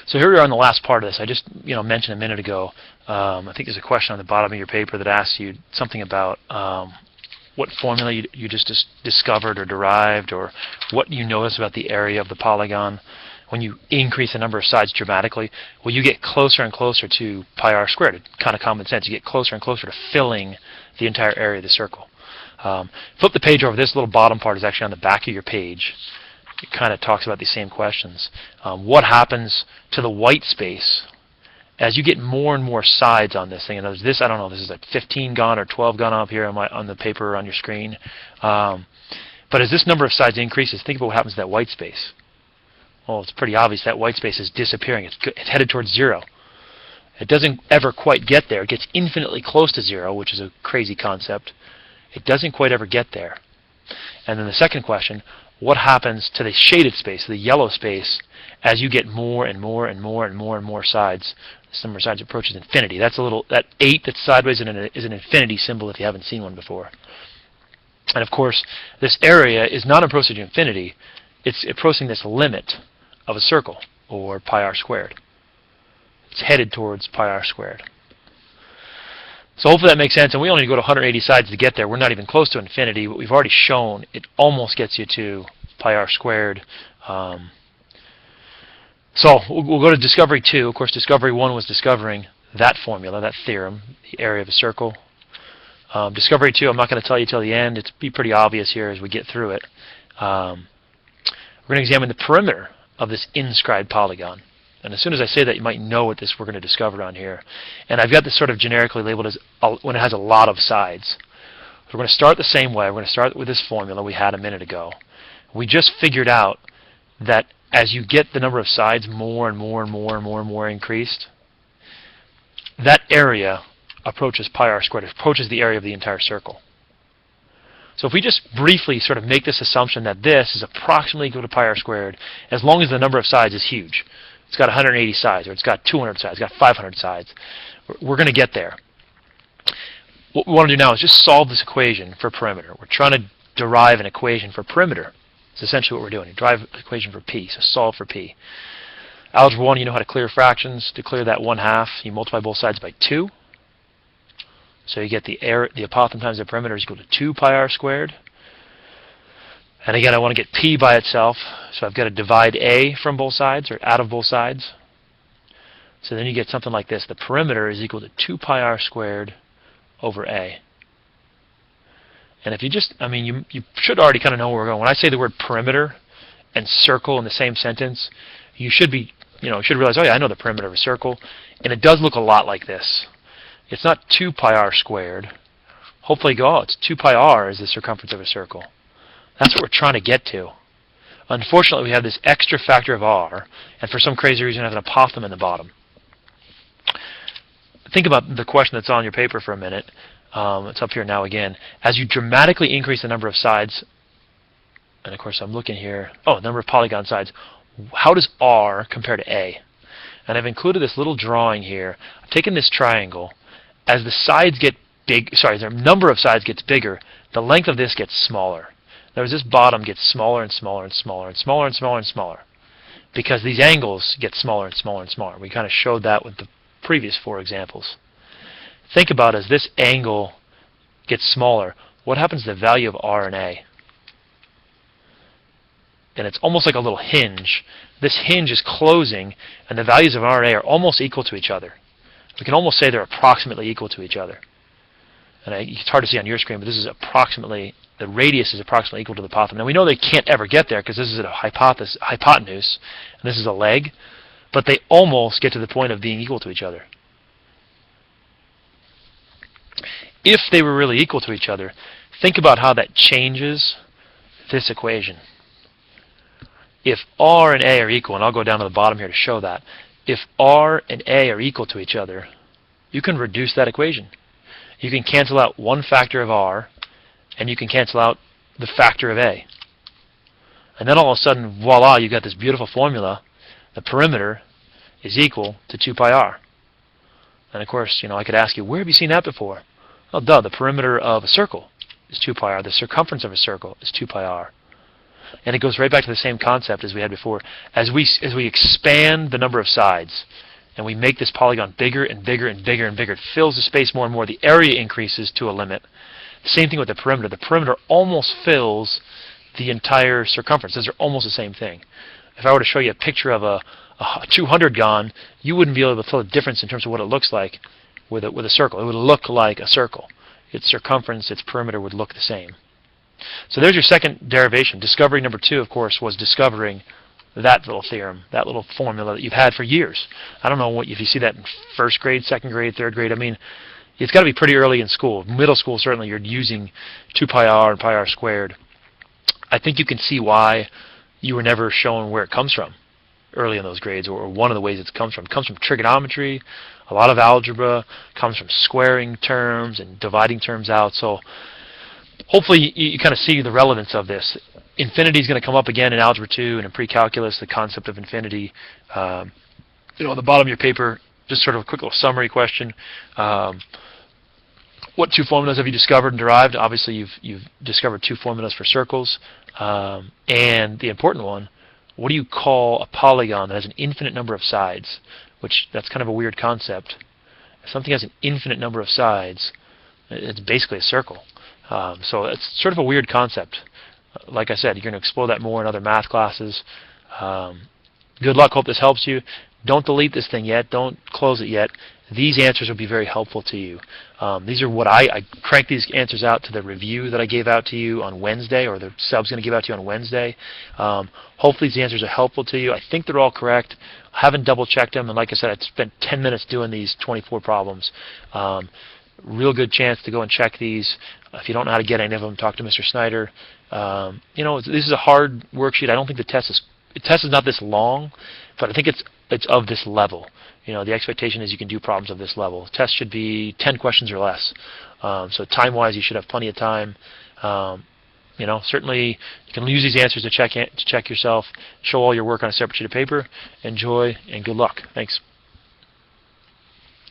So here we are in the last part of this. I just mentioned a minute ago, I think there's a question on the bottom of your paper that asks you something about what formula you just discovered or derived, or what you notice about the area of the polygon. When you increase the number of sides dramatically, well, you get closer and closer to pi r squared. Kind of common sense. You get closer and closer to filling the entire area of the circle. Flip the page over. This little bottom part is actually on the back of your page. It kind of talks about these same questions. What happens to the white space as you get more and more sides on this thing? And there's this, I don't know, this is like 15 gone or 12 gone up here on the paper on your screen. But as this number of sides increases, think about what happens to that white space. Well, it's pretty obvious that white space is disappearing. It's headed towards zero. It doesn't ever quite get there. It gets infinitely close to zero, which is a crazy concept. It doesn't quite ever get there. And then the second question, what happens to the shaded space, the yellow space, as you get more and more and more and more and more sides? This number of sides approaches infinity. That 8 that's sideways is an infinity symbol if you haven't seen one before. And of course, this area is not approaching infinity. It's approaching this limit of a circle, or pi r squared. It's headed towards pi r squared. So hopefully that makes sense, and we only need to go to 180 sides to get there. We're not even close to infinity, but we've already shown it almost gets you to pi r squared. So we'll go to discovery 2. Of course, discovery 1 was discovering that formula, that theorem, the area of a circle. Discovery 2, I'm not going to tell you till the end. It's be pretty obvious here as we get through it. We're going to examine the perimeter of this inscribed polygon. And as soon as I say that, you might know what we're going to discover on here. And I've got this sort of generically labeled as when it has a lot of sides. So we're going to start the same way. We're going to start with this formula we had a minute ago. We just figured out that as you get the number of sides more and more and more and more and more increased, that area approaches pi r squared. It approaches the area of the entire circle. So if we just briefly sort of make this assumption that this is approximately equal to pi r squared, as long as the number of sides is huge, it's got 180 sides, or it's got 200 sides, it's got 500 sides, we're going to get there. What we want to do now is just solve this equation for perimeter. We're trying to derive an equation for perimeter. It's essentially what we're doing. You derive an equation for p, so solve for p. Algebra 1, you know how to clear fractions. To clear that 1/2, you multiply both sides by 2. So you get the apothem times the perimeter is equal to 2 pi r squared. And again, I want to get p by itself, so I've got to divide a from both sides, or out of both sides. So then you get something like this. The perimeter is equal to 2 pi r squared over a. And if you just, you should already kind of know where we're going. When I say the word perimeter and circle in the same sentence, you should be, should realize, oh yeah, I know the perimeter of a circle. And it does look a lot like this. It's not 2 pi r squared. Hopefully you go, oh, it's 2 pi r is the circumference of a circle. That's what we're trying to get to. Unfortunately, we have this extra factor of r, and for some crazy reason, have an apothem in the bottom. Think about the question that's on your paper for a minute. It's up here now again. As you dramatically increase the number of sides, and of course I'm looking here, number of polygon sides, how does r compare to a? And I've included this little drawing here. I've taken this triangle. As the sides get big, the number of sides gets bigger, the length of this gets smaller. In other words, this bottom gets smaller and smaller and smaller and smaller and smaller and smaller because these angles get smaller and smaller and smaller. We kind of showed that with the previous 4 examples. Think about as this angle gets smaller, what happens to the value of r and a? And it's almost like a little hinge. This hinge is closing, and the values of r and a are almost equal to each other. We can almost say they're approximately equal to each other. And it's hard to see on your screen, but this is approximately, the radius is approximately equal to the apothem. Now we know they can't ever get there because this is a hypotenuse, and this is a leg, but they almost get to the point of being equal to each other. If they were really equal to each other, think about how that changes this equation. If r and a are equal, and I'll go down to the bottom here to show that, if r and a are equal to each other, you can reduce that equation. You can cancel out one factor of r, and you can cancel out the factor of a. And then all of a sudden, voila, you've got this beautiful formula. The perimeter is equal to 2 pi r. And of course, I could ask you, where have you seen that before? Well, the perimeter of a circle is 2 pi r. The circumference of a circle is 2 pi r. And it goes right back to the same concept as we had before. As we expand the number of sides, and we make this polygon bigger and bigger and bigger and bigger, it fills the space more and more. The area increases to a limit. Same thing with the perimeter. The perimeter almost fills the entire circumference. Those are almost the same thing. If I were to show you a picture of a 200 gon, you wouldn't be able to tell the difference in terms of what it looks like with a circle. It would look like a circle. Its circumference, its perimeter would look the same. So there's your second derivation. Discovery number 2, of course, was discovering that little theorem, that little formula that you've had for years. I don't know if you see that in first grade, second grade, third grade. I mean, it's got to be pretty early in school. Middle school, certainly, you're using 2 pi r and pi r squared. I think you can see why you were never shown where it comes from early in those grades, or one of the ways it comes from. It comes from trigonometry, a lot of algebra, comes from squaring terms and dividing terms out. So hopefully you kind of see the relevance of this. Infinity is going to come up again in Algebra 2 and in pre-calculus, the concept of infinity. On the bottom of your paper, just sort of a quick little summary question. What 2 formulas have you discovered and derived? Obviously, you've discovered 2 formulas for circles. And the important one, what do you call a polygon that has an infinite number of sides? That's kind of a weird concept. If something has an infinite number of sides, it's basically a circle. So it's sort of a weird concept. Like I said, you're going to explore that more in other math classes. Good luck. Hope this helps you. Don't delete this thing yet. Don't close it yet. These answers will be very helpful to you. These are what I cranked these answers out to the review that I gave out to you on Wednesday, or the sub's going to give out to you on Wednesday. Hopefully these answers are helpful to you. I think they're all correct. I haven't double-checked them, and like I said, I spent 10 minutes doing these 24 problems. Real good chance to go and check these. If you don't know how to get any of them, talk to Mr. Snyder. This is a hard worksheet. I don't think the test is not this long, but I think it's of this level. The expectation is you can do problems of this level. The test should be 10 questions or less. So time-wise, you should have plenty of time. Certainly you can use these answers to check yourself, show all your work on a separate sheet of paper. Enjoy and good luck. Thanks.